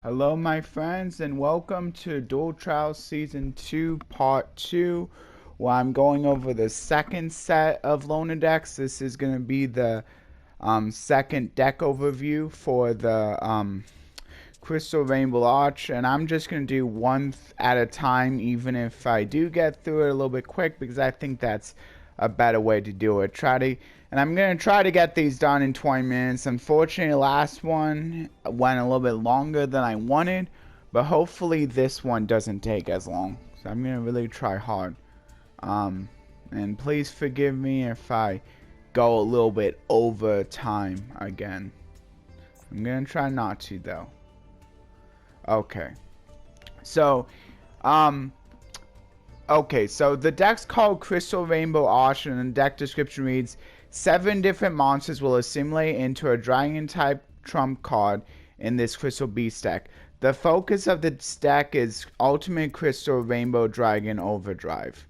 Hello, my friends, and welcome to Duel Trials Season 2, Part 2, where I'm going over the second set of loner decks. This is going to be the second deck overview for the Crystal Rainbow Arch, and I'm just going to do one at a time, even if I do get through it a little bit quick, because I think that's a better way to do it. And I'm going to try to get these done in 20 minutes. Unfortunately, the last one went a little bit longer than I wanted, but hopefully this one doesn't take as long. So I'm going to really try hard. And please forgive me if I go a little bit over time again. I'm going to try not to, though. Okay. So, the deck's called Crystal Rainbow Arch, and the deck description reads, 7 different monsters will assimilate into a dragon-type trump card in this Crystal Beast deck. The focus of this deck is Ultimate Crystal Rainbow Dragon Overdrive,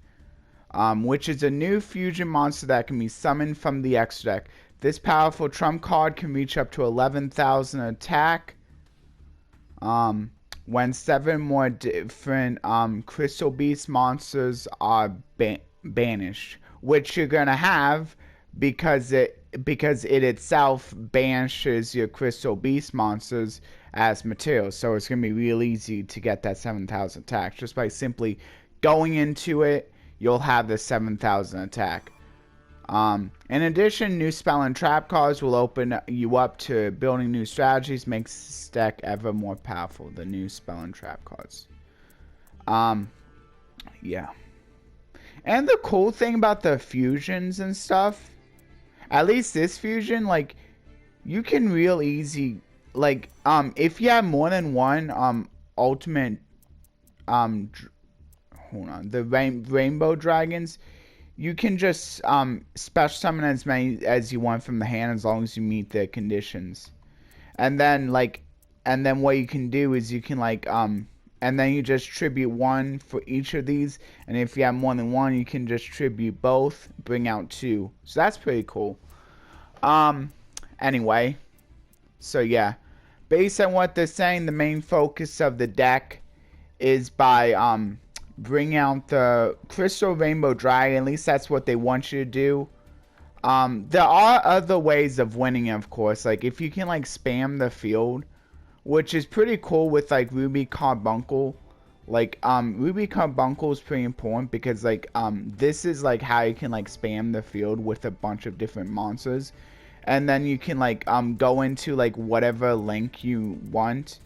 which is a new fusion monster that can be summoned from the X deck. This powerful trump card can reach up to 11,000 attack when 7 more different Crystal Beast monsters are banished, which you're gonna have because it itself banishes your Crystal Beast monsters as material. So it's gonna be real easy to get that 7,000 attack just by simply going into it. You'll have the 7,000 attack. In addition, new spell and trap cards will open you up to building new strategies, makes this deck ever more powerful, the new spell and trap cards. Yeah. And the cool thing about the fusions and stuff, at least this fusion, like, you can real easy, like, if you have more than one, ultimate, the rainbow dragons, you can just special summon as many as you want from the hand as long as you meet the conditions. And then what you can do is you can and then you just tribute one for each of these, and if you have more than one, you can just tribute both, bring out 2. So that's pretty cool. Anyway, so yeah, based on what they're saying, the main focus of the deck is by bring out the Crystal Rainbow Dragon. At least that's what they want you to do. There are other ways of winning, of course. Like, if you can, like, spam the field, which is pretty cool with, like, Ruby Carbuncle. Like, Ruby Carbuncle is pretty important because, like, this is, like, how you can, like, spam the field with a bunch of different monsters. And then you can, like, go into, like, whatever link you want.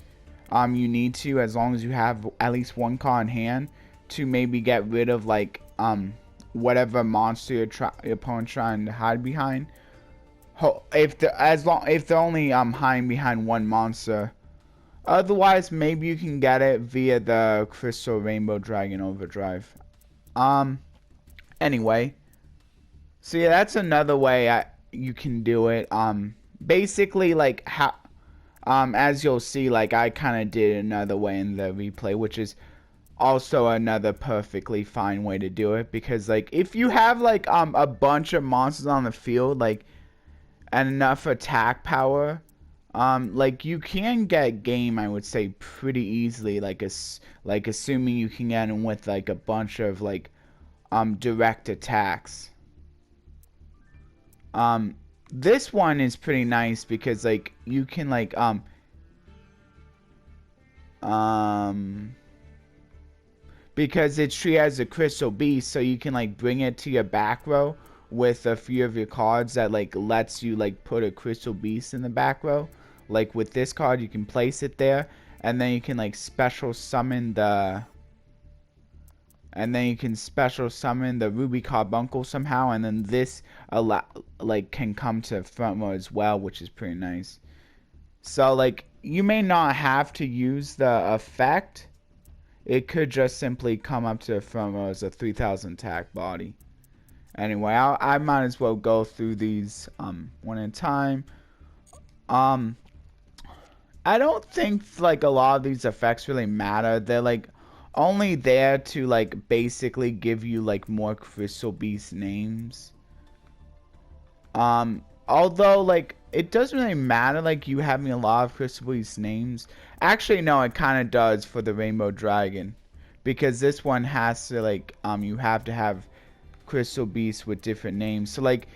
You need to, as long as you have at least one card in hand, to maybe get rid of, like, whatever monster your opponent's trying to hide behind. If they're only hiding behind one monster. Otherwise, maybe you can get it via the Crystal Rainbow Dragon Overdrive. Anyway, so yeah, that's another way you can do it. Basically, like, how as you'll see, like, I kind of did another way in the replay, which is also another perfectly fine way to do it, because, like, if you have, like, a bunch of monsters on the field, like, and enough attack power, like, you can get game, I would say, pretty easily, like, assuming you can get in with, like, a bunch of, like, direct attacks. This one is pretty nice because, like, you can, like, because it's treated as a Crystal Beast, so you can, like, bring it to your back row with a few of your cards that, like, lets you, like, put a Crystal Beast in the back row. Like, with this card, you can place it there, and then you can, like, special summon the Ruby Carbuncle somehow, and then this can come to front row as well, which is pretty nice. So, like, you may not have to use the effect. It could just simply come up to the front row as a 3,000 attack body. Anyway, I might as well go through these one at a time. I don't think, like, a lot of these effects really matter. They're, like, only there to, like, basically give you, like, more Crystal Beast names. Although, like, it doesn't really matter like you having a lot of Crystal Beast names. Actually, no, it kind of does for the Rainbow Dragon, because this one has to like you have to have Crystal Beasts with different names. So like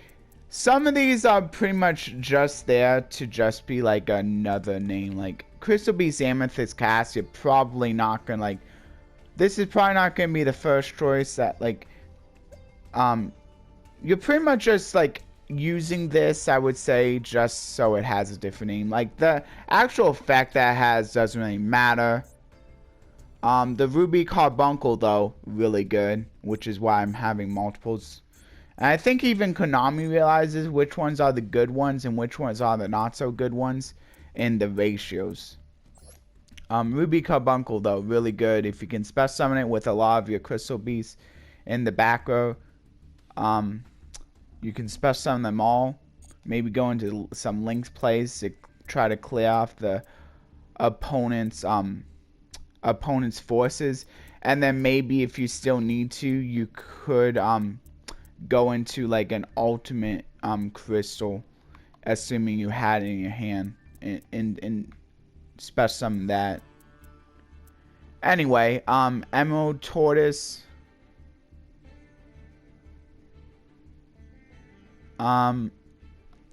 some of these are pretty much just there to just be like another name. Like Crystal Beast Amethyst Cast, you're probably not gonna like. This is probably not gonna be the first choice that like. You're pretty much just like using this, I would say, just so it has a different name. Like the actual effect that it has doesn't really matter. The Ruby Carbuncle though, really good, which is why I'm having multiples. And I think even Konami realizes which ones are the good ones and which ones are the not so good ones in the ratios. Ruby Carbuncle though, really good. If you can special summon it with a lot of your Crystal Beasts in the back row, you can special summon them all. Maybe go into some Link's plays to try to clear off the opponent's forces, and then maybe if you still need to, you could go into like an ultimate crystal, assuming you had it in your hand, and special summon that. Anyway, Emerald Tortoise.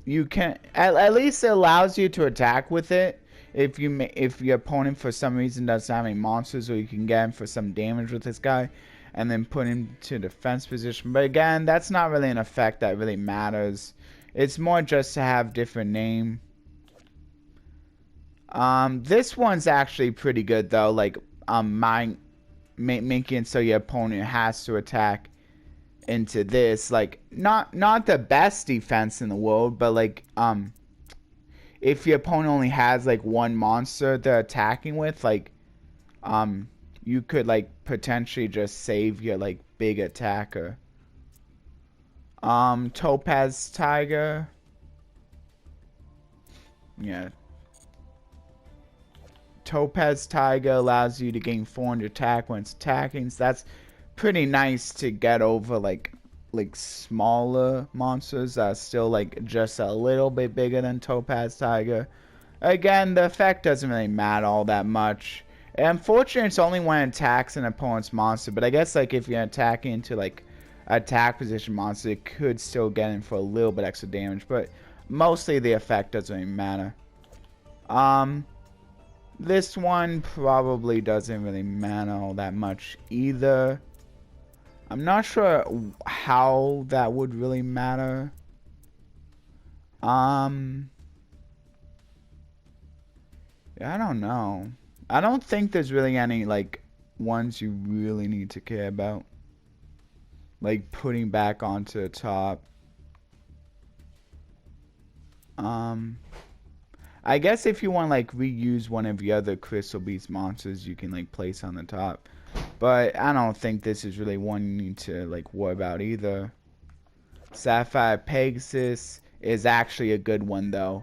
You can at least it allows you to attack with it if your opponent for some reason doesn't have any monsters, or you can get him for some damage with this guy and then put him to defense position. But again, that's not really an effect that really matters. It's more just to have different name. This one's actually pretty good though, like making it so your opponent has to attack into this, like not the best defense in the world, but like if your opponent only has like one monster they're attacking with, like you could like potentially just save your like big attacker. Topaz Tiger, yeah, Topaz Tiger allows you to gain 400 attack when it's attacking, so that's pretty nice to get over like smaller monsters that are still like just a little bit bigger than Topaz Tiger. Again, the effect doesn't really matter all that much. Unfortunately, it's only when it attacks an opponent's monster, but I guess like if you're attacking into like attack position monster, it could still get in for a little bit extra damage, but mostly the effect doesn't really matter. This one probably doesn't really matter all that much either. I'm not sure how that would really matter. Yeah, I don't know. I don't think there's really any like ones you really need to care about, like putting back onto the top. I guess if you want to like reuse one of the other Crystal Beast monsters, you can like place on the top. But I don't think this is really one you need to like worry about either. Sapphire Pegasus is actually a good one though.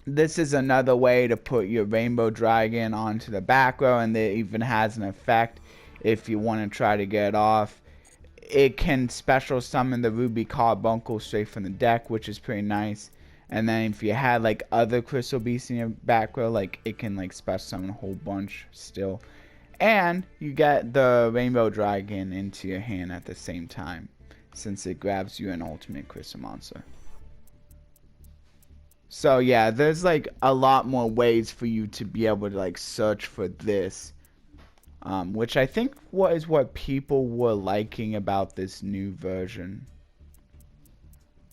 This is another way to put your Rainbow Dragon onto the back row, and it even has an effect if you want to try to get it off. It can special summon the Ruby Carbuncle straight from the deck, which is pretty nice. And then if you had like other Crystal Beasts in your back row, like it can like special summon a whole bunch still. And you get the Rainbow Dragon into your hand at the same time, since it grabs you an ultimate crystal monster. So yeah, there's like a lot more ways for you to be able to like search for this, which I think is what people were liking about this new version.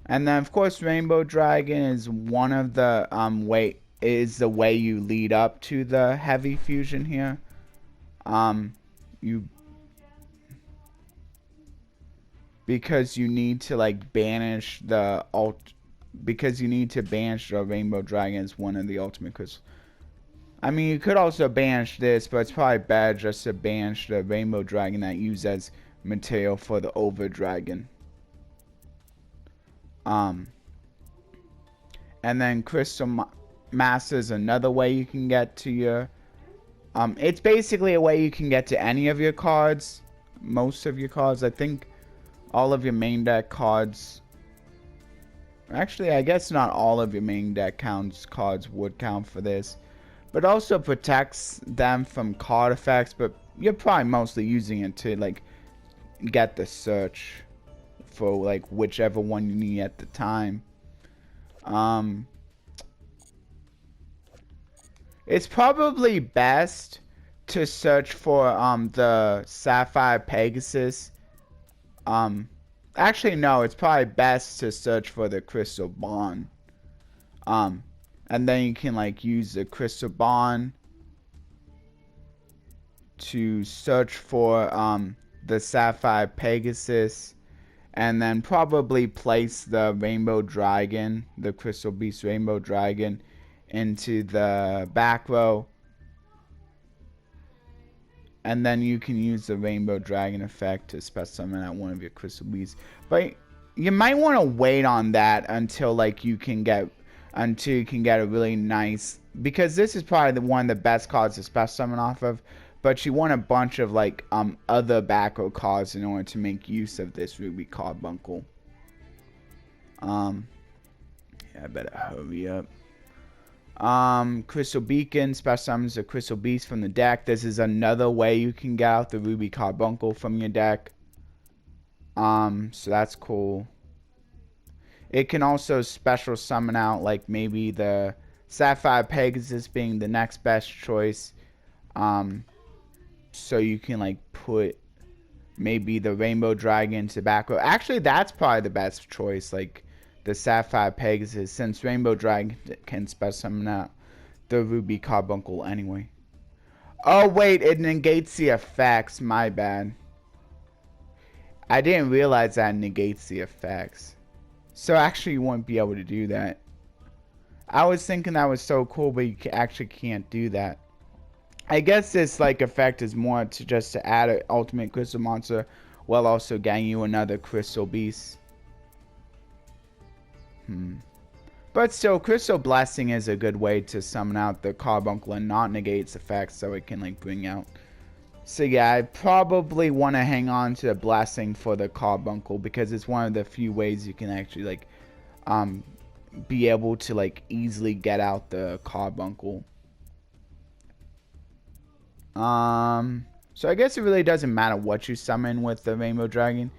And then of course Rainbow Dragon is one of the the way you lead up to the heavy fusion here. Because you need to like banish the Rainbow Dragon as one of the ultimate crystals. I mean, you could also banish this, but it's probably better just to banish the Rainbow Dragon that you use as material for the Over Dragon. And then Crystal Master is another way you can get to your. It's basically a way you can get to any of your cards, most of your cards. I think all of your main deck cards, Actually, I guess not all of your main deck cards would count for this. But also protects them from card effects, but you're probably mostly using it to like get the search for like whichever one you need at the time. It's probably best to search for the Sapphire Pegasus. Actually no, it's probably best to search for the Crystal Bond. And then you can like use the Crystal Bond to search for the Sapphire Pegasus, and then probably place the Rainbow Dragon, the Crystal Beast Rainbow Dragon, into the back row. And then you can use the Rainbow Dragon effect to special summon out one of your Crystal Beasts. But you might want to wait on that until like you can get a really nice, because this is probably one of the best cards to special summon off of. But you want a bunch of like other back row cards in order to make use of this Ruby Carbuncle. Yeah, I better hurry up. Crystal Beacon special summons a Crystal Beast from the deck. This is another way you can get out the Ruby Carbuncle from your deck. So that's cool. It can also special summon out like maybe the Sapphire Pegasus being the next best choice. So you can like put maybe the Rainbow Dragon to back row. Actually, that's probably the best choice, like the Sapphire Pegasus, since Rainbow Dragon can special summon out the Ruby Carbuncle anyway. Oh wait, it negates the effects, my bad. I didn't realize that it negates the effects. So actually you won't be able to do that. I was thinking that was so cool, but you actually can't do that. I guess this like effect is more to just to add an ultimate crystal monster while also getting you another crystal beast. But still, Crystal Blessing is a good way to summon out the Carbuncle and not negate its effects, so it can like bring out. So yeah, I probably want to hang on to the Blessing for the Carbuncle because it's one of the few ways you can actually like be able to like easily get out the Carbuncle. So I guess it really doesn't matter what you summon with the Rainbow Dragon.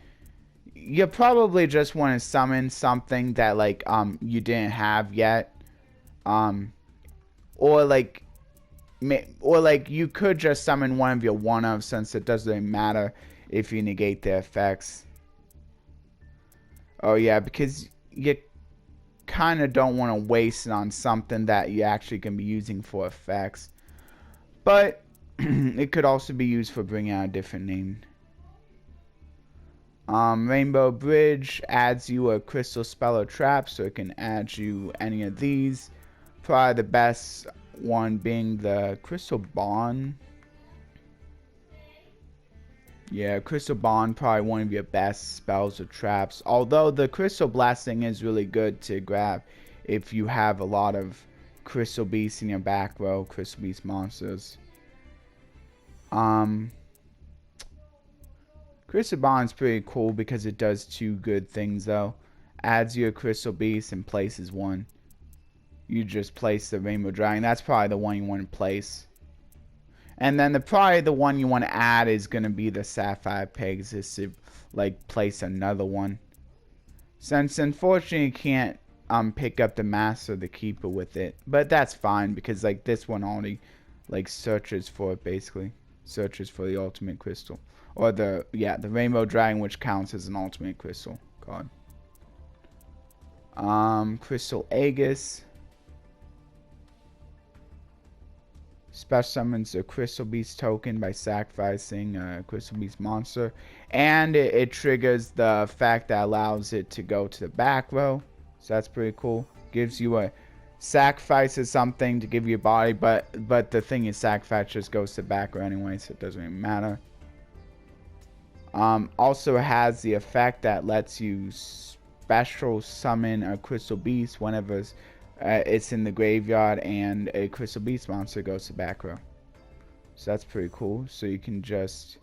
You probably just want to summon something that like you didn't have yet, or like you could just summon one of your one-of, since it doesn't really matter if you negate their effects. Oh yeah, because you kind of don't want to waste it on something that you actually can be using for effects, but it could also be used for bringing out a different name. Rainbow Bridge adds you a crystal spell or trap, so it can add you any of these. Probably the best one being the Crystal Bond. Yeah, Crystal Bond, probably one of your best spells or traps. Although the Crystal Blessing is really good to grab if you have a lot of Crystal Beasts in your back row, Crystal Beast monsters. Crystal Bond's pretty cool because it does two good things though. Adds you a Crystal Beast and places one. You just place the Rainbow Dragon. That's probably the one you want to place. And then probably the one you want to add is going to be the Sapphire Pegasus to like place another one. Since unfortunately you can't pick up the Master of the Keeper with it. But that's fine because like this one already like searches for it basically. Searches for the ultimate crystal. Or the Rainbow Dragon, which counts as an ultimate crystal card. Crystal Aegis. Special summons a Crystal Beast token by sacrificing a Crystal Beast monster. And it triggers the fact that allows it to go to the back row. So that's pretty cool. Gives you a sacrifices something to give you a body, but the thing is sacrifice just goes to the back row anyway, so it doesn't really matter. Also has the effect that lets you special summon a Crystal Beast whenever it's in the graveyard and a Crystal Beast monster goes to back row. So that's pretty cool. So you can just...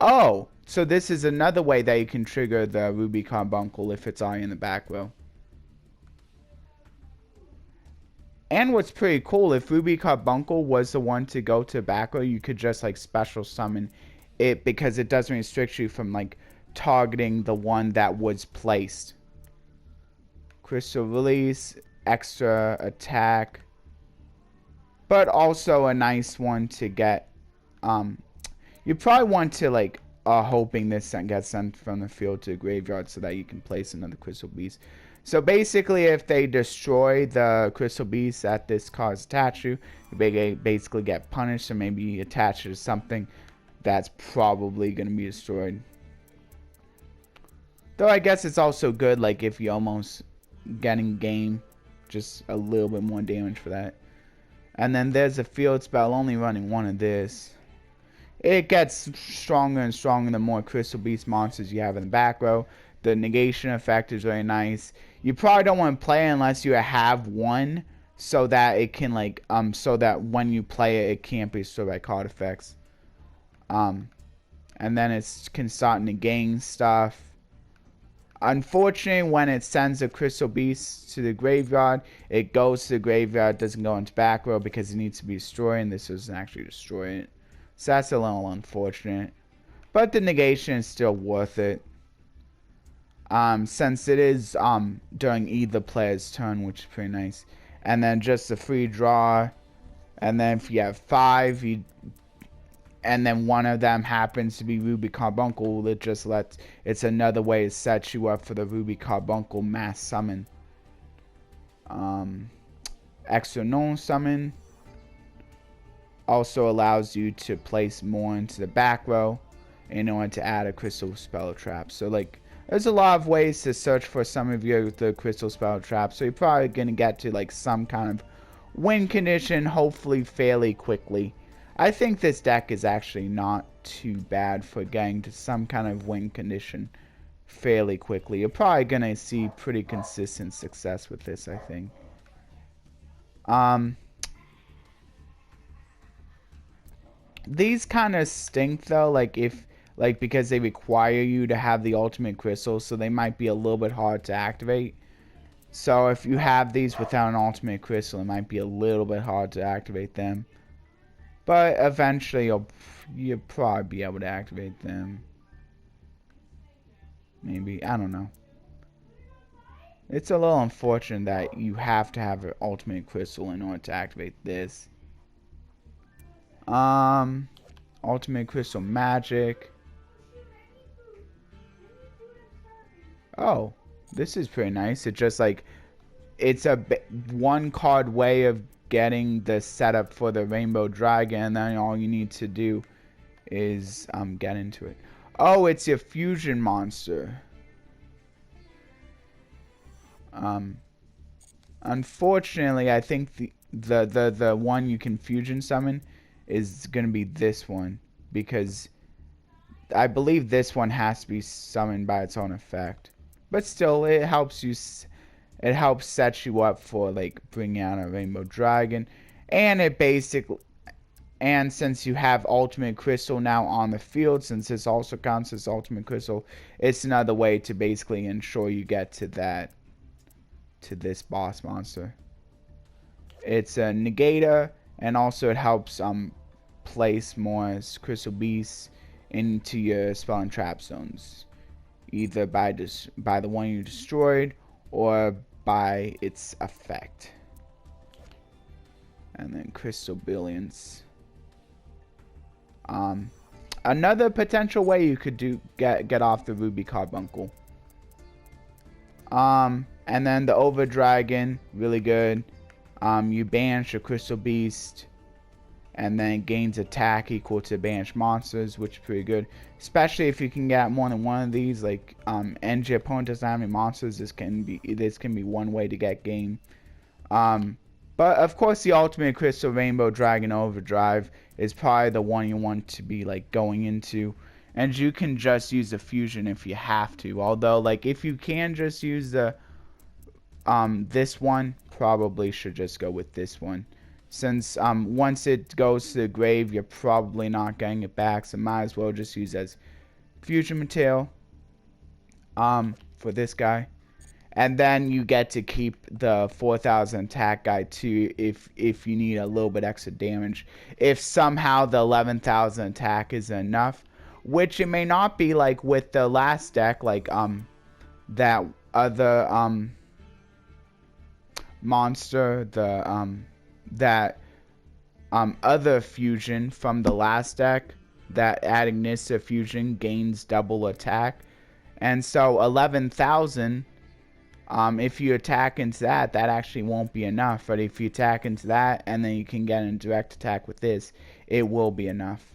Oh! So this is another way that you can trigger the Ruby Carbuncle if it's already in the back row. And what's pretty cool, if Ruby Carbuncle was the one to go to back row, you could just like special summon it because it doesn't restrict you from like targeting the one that was placed. Crystal Release, extra attack, but also a nice one to get. You probably want to like hoping this gets sent from the field to the graveyard so that you can place another Crystal Beast. So basically, if they destroy the Crystal Beast that this card's attached to, you basically get punished, or maybe attached to something that's probably going to be destroyed. Though I guess it's also good, like if you almost getting game, just a little bit more damage for that. And then there's a field spell, only running one of this. It gets stronger and stronger the more Crystal Beast monsters you have in the back row. The negation effect is really nice. You probably don't want to play unless you have one, so that it can like so that when you play it, it can't be destroyed by card effects. And then it can start negating stuff. Unfortunately, when it sends a Crystal Beast to the graveyard, it goes to the graveyard. It doesn't go into back row because it needs to be destroyed, and this doesn't actually destroy it. So that's a little unfortunate. But the negation is still worth it. Since it is during either player's turn, which is pretty nice. And then just a free draw. And then if you have 5, and then one of them happens to be Ruby Carbuncle, it just lets, it's another way to set you up for the Ruby Carbuncle mass summon. Extra non summon also allows you to place more into the back row in order to add a crystal spell trap. So like there's a lot of ways to search for some of the crystal spell traps, so you're probably gonna get to like some kind of win condition hopefully fairly quickly. I think this deck is actually not too bad for getting to some kind of win condition fairly quickly. You're probably gonna see pretty consistent success with this, I think. These kind of stink though, because they require you to have the ultimate crystal, so they might be a little bit hard to activate. So if you have these without an ultimate crystal, it might be a little bit hard to activate them. But eventually you'll probably be able to activate them. Maybe, I don't know. It's a little unfortunate that you have to have an ultimate crystal in order to activate this. Ultimate crystal magic. Oh, this is pretty nice. It just like, it's a one card way of getting the setup for the Rainbow Dragon, and then all you need to do is get into it. Oh, it's your fusion monster. Unfortunately, I think the one you can fusion summon is gonna be this one, because I believe this one has to be summoned by its own effect. But still, it helps you. It helps set you up for like bringing out a Rainbow Dragon, and it basically, and since you have Ultimate Crystal now on the field, since this also counts as Ultimate Crystal, it's another way to basically ensure you get to this boss monster. It's a negator, and also it helps place more Crystal Beasts into your spell and trap zones, either by the one you destroyed or by its effect. And then Crystal Billions. Another potential way you could get off the Ruby Carbuncle. And then the Over Dragon, really good. You banish a Crystal Beast, and then gains attack equal to banished monsters, which is pretty good. Especially if you can get more than one of these, like and your opponent doesn't have any monsters, this can be one way to get game. But of course, the Ultimate Crystal Rainbow Dragon Overdrive is probably the one you want to be like going into, and you can just use the fusion if you have to. Although, like if you can just use the this one, probably should just go with this one. Since once it goes to the grave, you're probably not getting it back, so might as well just use as fusion material for this guy. And then you get to keep the 4,000 attack guy too if you need a little bit extra damage. If somehow the 11,000 attack is enough, which it may not be, like with the last deck, like that other monster, the that other fusion from the last deck, that adding this to fusion gains double attack. And so 11,000, if you attack into that, that actually won't be enough. But if you attack into that and then you can get a direct attack with this, it will be enough.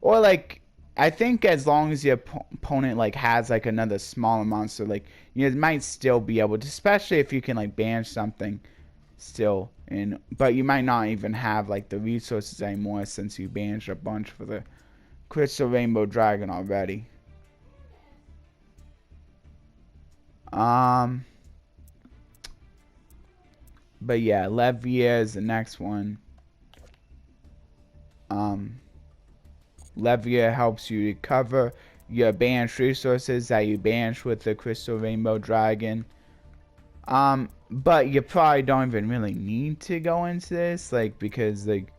Or like, I think as long as your opponent like has like another smaller monster, like you might still be able to, especially if you can like banish something still. But you might not even have like the resources anymore since you banished a bunch for the Crystal Rainbow Dragon already. But yeah, Levia is the next one. Levia helps you recover your banished resources that you banished with the Crystal Rainbow Dragon. But you probably don't even really need to go into this, like, because, like,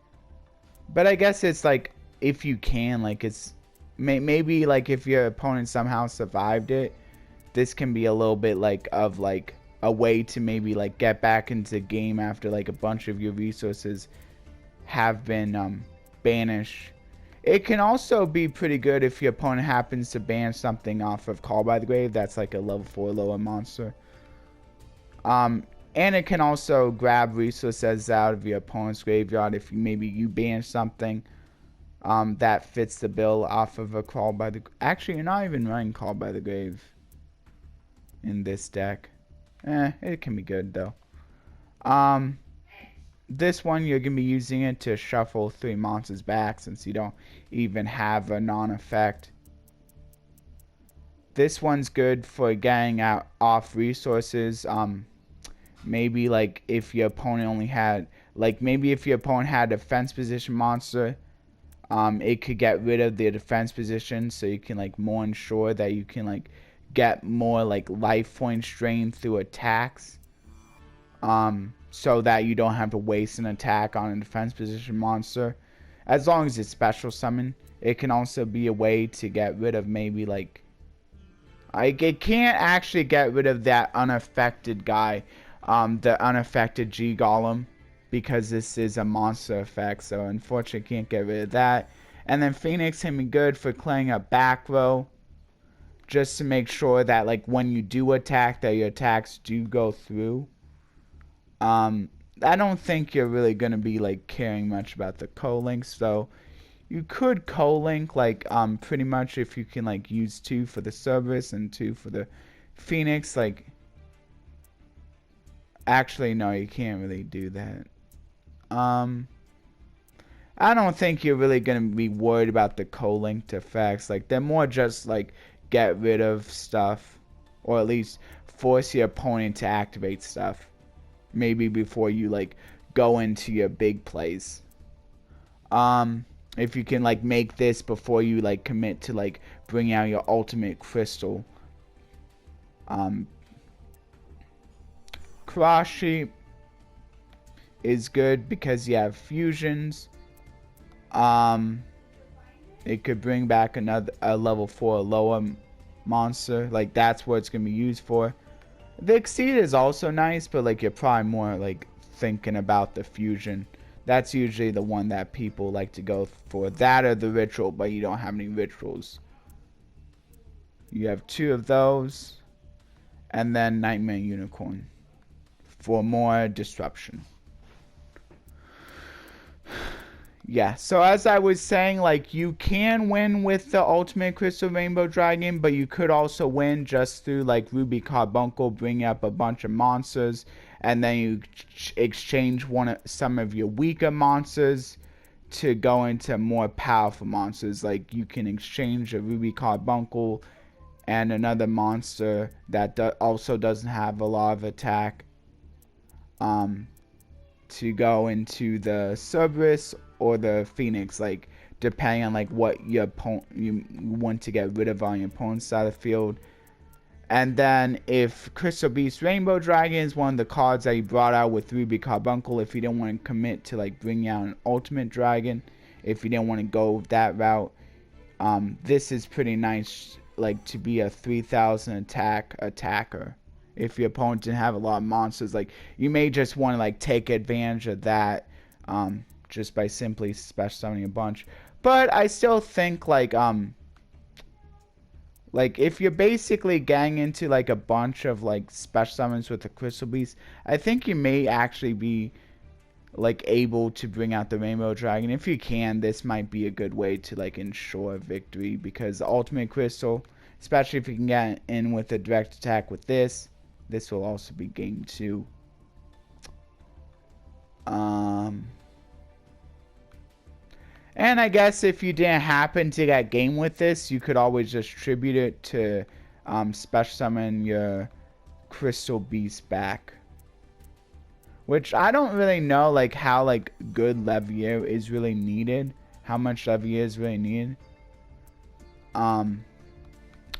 but I guess it's, like, if you can, like, it's, maybe, like, if your opponent somehow survived it, this can be a little bit, like, of, like, a way to maybe, like, get back into the game after, like, a bunch of your resources have been, banished. It can also be pretty good if your opponent happens to ban something off of Call by the Grave that's, like, a level 4 lower monster. And it can also grab resources out of your opponent's graveyard if you ban something that fits the bill off of a Call by the... Actually, you're not even running Call by the Grave in this deck. It can be good though. This one you're gonna be using it to shuffle 3 monsters back since you don't even have a non-effect. This one's good for getting off resources. Maybe like if your opponent only had, like maybe if your opponent had a defense position monster, it could get rid of the defense position, so you can like more ensure that you can like get more like life point strain through attacks. So that you don't have to waste an attack on a defense position monster. As long as it's special summon, it can also be a way to get rid of maybe like it can't actually get rid of that unaffected guy, the unaffected G Golem, because this is a monster effect, so unfortunately can't get rid of that. And then Phoenix can be good for clearing up back row, just to make sure that like when you do attack, that your attacks do go through. I don't think you're really gonna be like caring much about the co-links, so you could co-link like pretty much if you can like use 2 for the Cerberus and 2 for the Phoenix. Like, actually no, you can't really do that. I don't think you're really gonna be worried about the co-linked effects. Like, they're more just like get rid of stuff, or at least force your opponent to activate stuff, maybe before you like go into your big plays. If you can like make this before you like commit to like bring out your ultimate crystal. Karashi is good because you have fusions. It could bring back a level 4 lower monster. Like, that's what it's gonna be used for. The Exceed is also nice, but like you're probably more like thinking about the fusion. That's usually the one that people like to go for. That or the ritual, but you don't have any rituals. You have 2 of those, and then Nightmare Unicorn for more disruption. Yeah, so as I was saying, like, you can win with the Ultimate Crystal Rainbow Dragon, but you could also win just through like Ruby Carbuncle, bring up a bunch of monsters, and then you exchange some of your weaker monsters to go into more powerful monsters. Like, you can exchange a Ruby Carbuncle and another monster that also doesn't have a lot of attack to go into the Cerberus or the Phoenix, like depending on like what your opponent you want to get rid of on your opponent's side of the field. And then if Crystal Beast Rainbow Dragon is one of the cards that he brought out with Ruby Carbuncle, if you didn't want to commit to like bringing out an Ultimate Dragon, if you didn't want to go that route, this is pretty nice, like to be a 3,000 attacker. If your opponent didn't have a lot of monsters, like you may just want to like take advantage of that, just by simply special summoning a bunch. But I still think like if you're basically getting into like a bunch of like special summons with the Crystal Beast, I think you may actually be like able to bring out the Rainbow Dragon. If you can, this might be a good way to like ensure victory, because the Ultimate Crystal, especially if you can get in with a direct attack with this will also be game 2. And I guess if you didn't happen to get game with this, you could always just tribute it to special summon your Crystal Beast back. Which I don't really know like how like good Levier is really needed. How much Levier is really needed.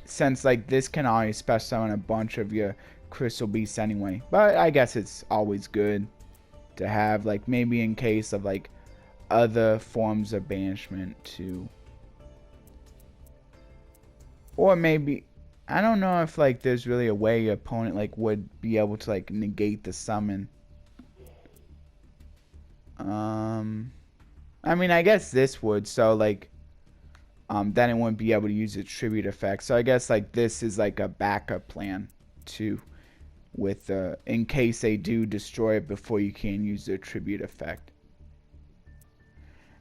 Since like this can always special summon a bunch of your Crystal Beasts anyway. But I guess it's always good to have, like maybe in case of like other forms of banishment too. Or maybe, I don't know if like there's really a way your opponent like would be able to like negate the summon. I mean, I guess this would, so like then it wouldn't be able to use a tribute effect. So I guess like this is like a backup plan too, with in case they do destroy it before you can use the tribute effect.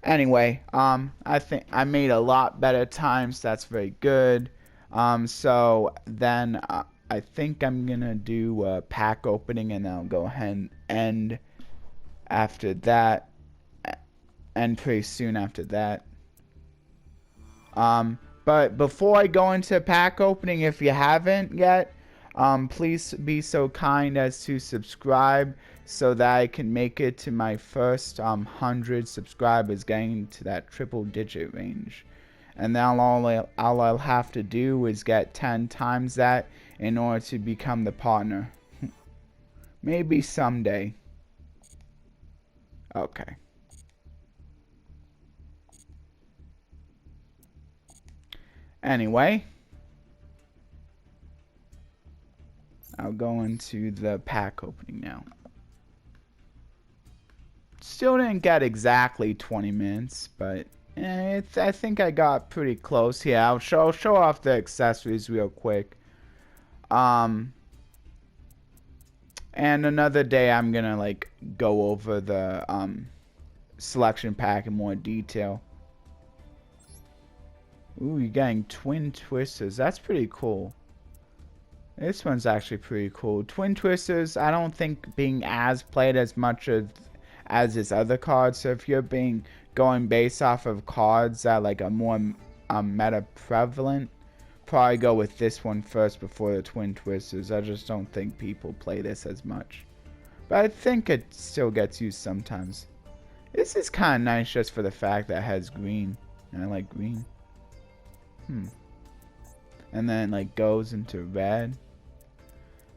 Anyway, I think I made a lot better times. That's very good. So then I think I'm gonna do a pack opening, and then I'll go ahead and end after that, and pretty soon after that. But before I go into pack opening, if you haven't yet, please be so kind as to subscribe so that I can make it to my first 100 subscribers, getting to that triple digit range. And now all I'll have to do is get 10 times that in order to become the partner. Maybe someday. Okay. Anyway, I'll go into the pack opening now. Still didn't get exactly 20 minutes, but I think I got pretty close. Yeah, I'll show off the accessories real quick. And another day I'm gonna like go over the selection pack in more detail. Ooh, you're getting twin twisters. That's pretty cool. This one's actually pretty cool. Twin twisters, I don't think being as played as much as his other cards. So if you're going based off of cards that like are more meta prevalent, probably go with this one first before the twin twisters. I just don't think people play this as much, but I think it still gets used sometimes. This is kind of nice just for the fact that it has green, and I like green. And then it like goes into red.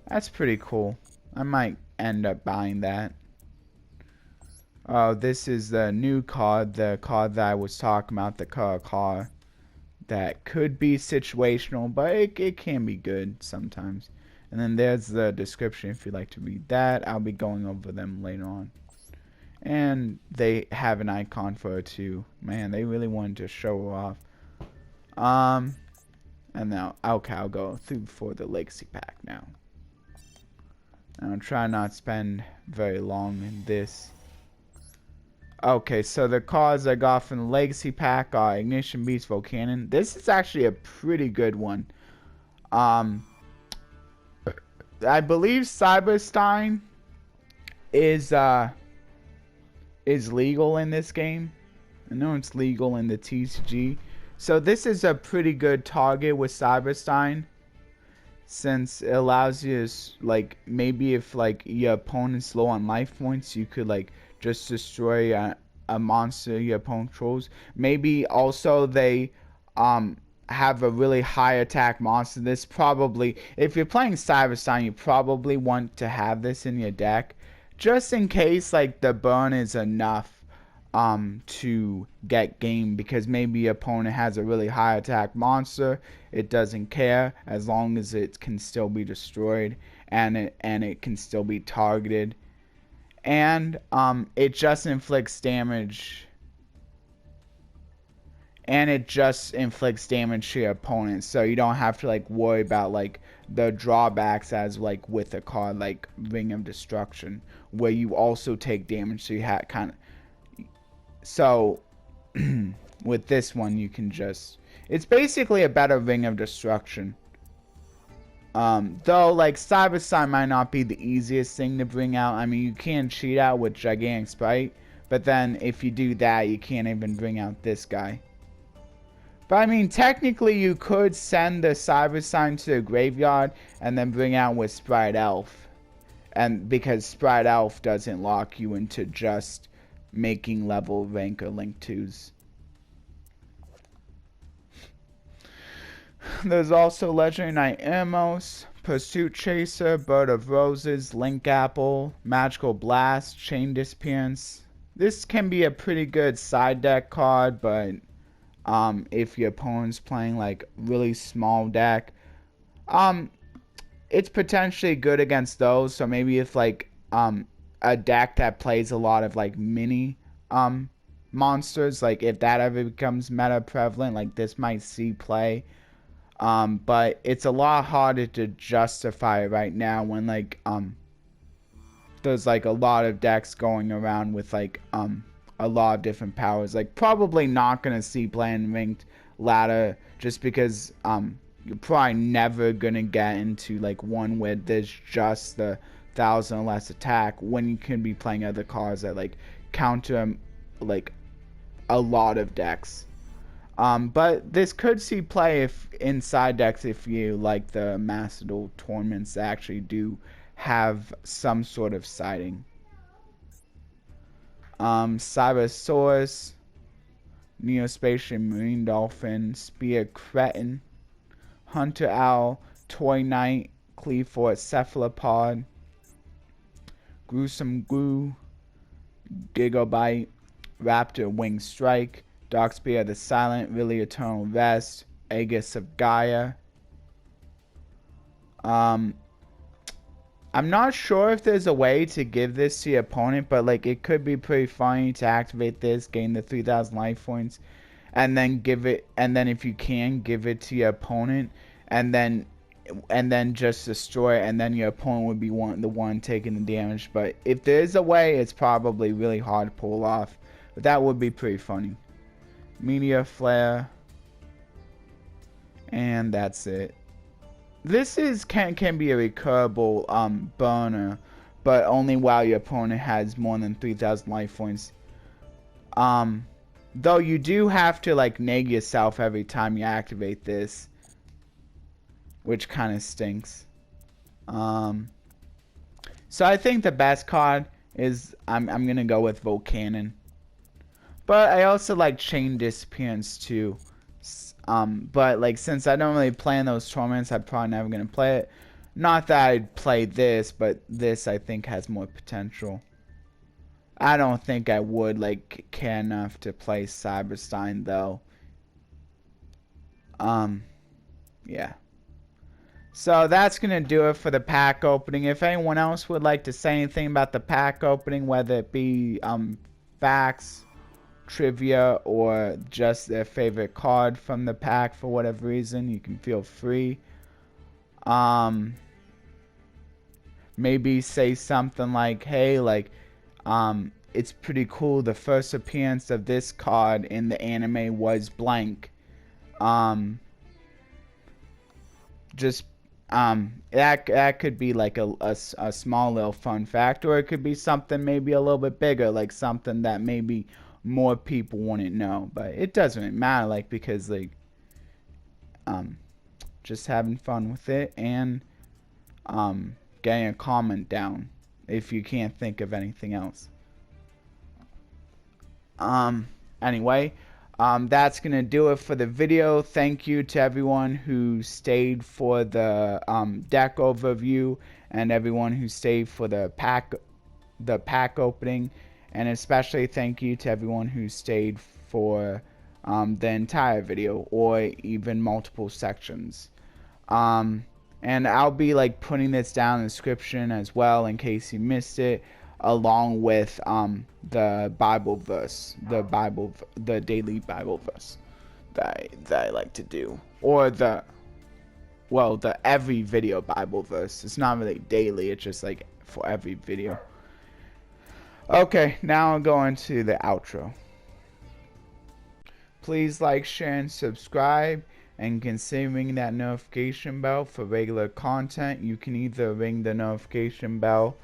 That's pretty cool. I might end up buying that. Oh, this is the new card, the card that I was talking about, the card that could be situational, but it can be good sometimes. And then there's the description if you'd like to read that. I'll be going over them later on. And they have an icon for it too. Man, they really wanted to show off. And now, okay, I'll go through for the legacy pack now. I'll try not to spend very long in this. Okay, so the cards I got from the legacy pack are Ignition Beast, Volcanon. This is actually a pretty good one. I believe Cyberstein is legal in this game. I know it's legal in the TCG. So this is a pretty good target with Cyberstein, since it allows you to, like, maybe if like your opponent's low on life points, you could like just destroy a monster your opponent controls. Maybe also they have a really high attack monster, this probably, if you're playing Cyberstein, you probably want to have this in your deck, just in case like the burn is enough to get game, because maybe your opponent has a really high attack monster. It doesn't care as long as it can still be destroyed and it can still be targeted, and it just inflicts damage. And it just inflicts damage to your opponent, so you don't have to like worry about like the drawbacks as like with a card like Ring of Destruction, where you also take damage. So you have kind of, so with this one you can just, it's basically a better Ring of Destruction. Though like Cyberstein might not be the easiest thing to bring out. I mean, you can cheat out with Gigantic Sprite, but then if you do that, you can't even bring out this guy. But I mean, technically you could send the Cyberstein to the graveyard and then bring out with Sprite Elf. And because Sprite Elf doesn't lock you into just making level rank or link 2s. There's also Legendary Knight Amos, Pursuit Chaser, Bird of Roses, Link Apple, Magical Blast, Chain Disappearance. This can be a pretty good side deck card, but if your opponent's playing like really small deck, it's potentially good against those. So maybe if like a deck that plays a lot of like mini monsters, like if that ever becomes meta prevalent, like this might see play. But it's a lot harder to justify right now when like there's like a lot of decks going around with like a lot of different powers. Like probably not gonna see playing ranked ladder, just because you're probably never gonna get into like one where there's just the 1,000 or less attack, when you can be playing other cards that like counter like a lot of decks. But this could see play if inside decks, if you like the Master Duel tournaments that actually do have some sort of siding. Cybersaurus, Neospatial Marine Dolphin, Spear Cretin, Hunter Owl, Toy Knight, Cleafort Cephalopod, Gruesome Goo, Gigabyte, Raptor Wing Strike, Darkspear the Silent, Really Eternal Rest, Aegis of Gaia. I'm not sure if there's a way to give this to your opponent, but like it could be pretty funny to activate this, gain the 3,000 life points, and then give it, and then if you can, give it to your opponent, and then just destroy it, and then your opponent would be the one taking the damage. But if there's a way, it's probably really hard to pull off, but that would be pretty funny. Meteor Flare, and that's it. This can be a recurable burner, but only while your opponent has more than 3,000 life points. Though you do have to like neg yourself every time you activate this, which kind of stinks. So I think the best card is I'm gonna go with Volcanon, but I also like Chain Disappearance too. But like since I don't really play in those tournaments, I'm probably never gonna play it. Not that I'd play this, but this I think has more potential. I don't think I would like care enough to play Cyberstein though. Yeah. So that's gonna do it for the pack opening. If anyone else would like to say anything about the pack opening, whether it be facts, trivia, or just their favorite card from the pack for whatever reason, you can feel free. Maybe say something like, hey, like it's pretty cool, the first appearance of this card in the anime was blank. Just that could be like a small little fun fact, or it could be something maybe a little bit bigger, like something that maybe more people wouldn't know, but it doesn't really matter, like, because like just having fun with it, and getting a comment down if you can't think of anything else. Anyway, That's gonna do it for the video. Thank you to everyone who stayed for the deck overview, and everyone who stayed for the pack opening, and especially thank you to everyone who stayed for the entire video or even multiple sections. And I'll be like putting this down in the description as well in case you missed it, along with the Bible verse, the daily Bible verse that I like to do, or the every video Bible verse. It's not really daily, it's just like for every video. Okay, now I'll go into the outro. Please like, share, and subscribe, and consider ringing that notification bell for regular content. You can either ring the notification bell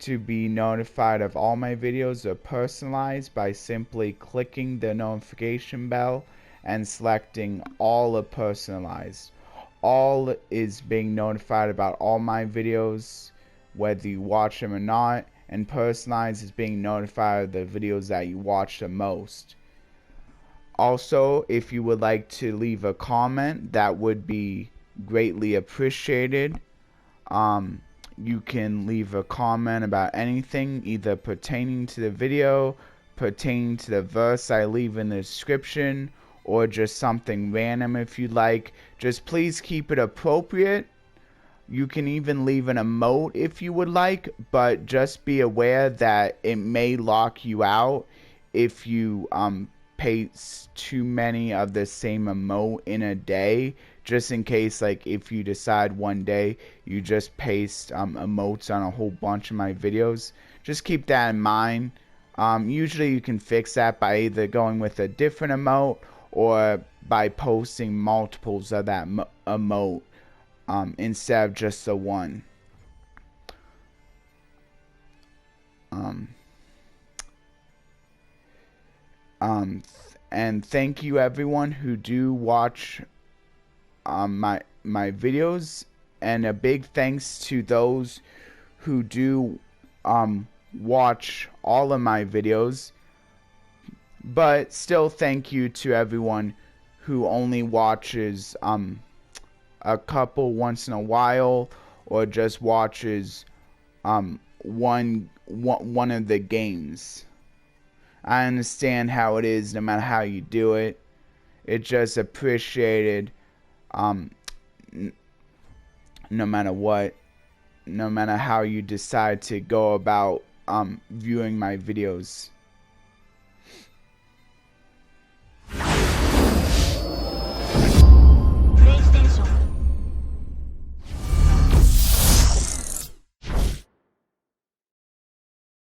to be notified of all my videos, or personalized by simply clicking the notification bell and selecting all or personalized. All is being notified about all my videos, whether you watch them or not, and personalized is being notified of the videos that you watch the most. Also, if you would like to leave a comment, that would be greatly appreciated. You can leave a comment about anything, either pertaining to the video, pertaining to the verse I leave in the description, or just something random if you'd like. Just please keep it appropriate. You can even leave an emote if you would like, but just be aware that it may lock you out if you paste too many of the same emote in a day, just in case, like, if you decide one day you just paste emotes on a whole bunch of my videos. Just keep that in mind. Usually you can fix that by either going with a different emote or by posting multiples of that emote instead of just the one. And thank you everyone who do watch my videos, and a big thanks to those who do watch all of my videos, but still thank you to everyone who only watches a couple once in a while, or just watches one of the games. I understand how it is, no matter how you do it. It's just appreciated, no matter what, no matter how you decide to go about viewing my videos.